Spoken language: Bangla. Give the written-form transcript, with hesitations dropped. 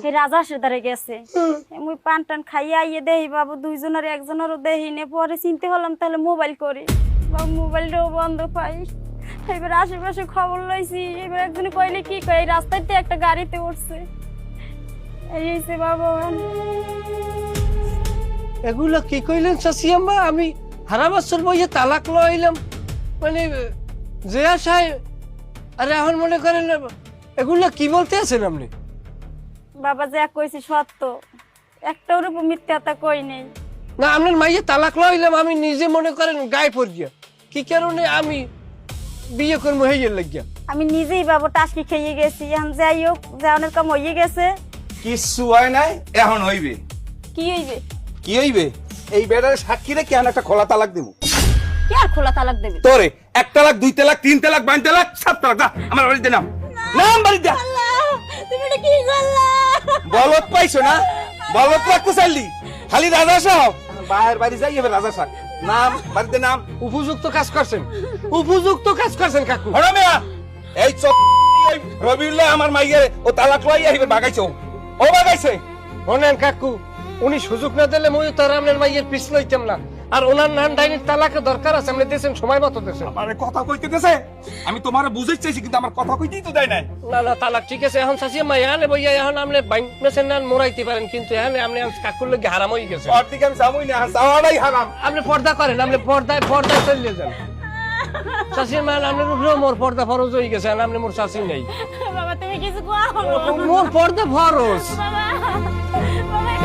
এই রাজাসের দ্বারে গেছে মুই পান টান খাইয়া আইয়ে দেহি বাবু দুইজনের একজনেরও দেহি নে পরে চিনতে হলাম তাহলে মোবাইল করি বাবু মোবাইলটাও বন্ধ পাই এবার আশেপাশে খবর লইছি এবার একজনে কইলে কি কয় এই রাস্তাতে একটা গাড়িতে উঠছে এই হইছে বাবা এগুলো কি কইলেন চাচি আম্মা আমি হারা বছর বইয়ে তালাক লইলাম মানে যে আশায় আরে এখন মনে করেন এগুলো কি বলতে আছেন আপনি বাবা যা কইছি সত্য একটার উপর মিথ্যাটা কই নেই না আপনার মাইয়ে তালাক লইলাম আমি নিজে মনে করেন গায়ে পড়িয়া কি কারণে আমি বিয়ে করবো হয়ে লাগিয়া আমি নিজেই বাবু টাসকি খেয়ে গেছি এখন যাই হোক যাওয়ানোর কাম হয়ে গেছে কিচ্ছু হয় নাই, এখন হইবে। কি হইবে কি হইবে? এই বেড়ার সাক্ষী রেখে আমি একটা খোলা তালাক দেবো। কি আর খোলা তালাক দেবে তোরে 1 তালাক 2 তালাক 3 তালাক 5 তালাক 7 তালাক, যা আমার বাড়িতে নাম নাম বাড়িতে যা। তুমি এটা কি করলা বলত পাইছো না, বলত রাখতে চাইলি খালি রাজা সাহেব বাইরের বাড়ি যাই এবার রাজা সাহেব নাম বাড়িতে নাম। উপযুক্ত কাজ করছেন উপযুক্ত কাজ করছেন কাকু হড়া মিয়া এই চপ রবিউল্লাহ আমার মাইয়ের ও তালাক লই আইবে বাগাইছো ও বাগাইছে। শোনেন কাকু উনি সুযোগ না দিলে মই তার আপনার মাইয়ের পিছ লইতাম না আর ওনার নান ডাইনির তালাকে দরকার আছে আপনি দেশেন সময় মতো দেশেন আমারে কথা কইতে দেছে, আমি তোমারে বুঝাইতে চাইছি কিন্তু আমার কথা কইতেই তো দেয় না। না না তালাক ঠিক আছে এখন চাচি মাই আনে বইয়া এখন আপনি বাইক মেসেন না মোরাইতে পারেন কিন্তু এখন আপনি কাকুর লগে হারাম হয়ে গেছে ওর দিকে আমি যাবই না, যাওয়াটাই হারাম। আপনি পর্দা করেন আপনি পর্দায় চলে যান চাচির মান আপনার উপরেও মোর পর্দা ফরজ হয়ে গেছে আপনি মোর চাচি নেই বাবা তুমি কিছু কোয়া মোর পর্দা ফরজ বাবা বাবা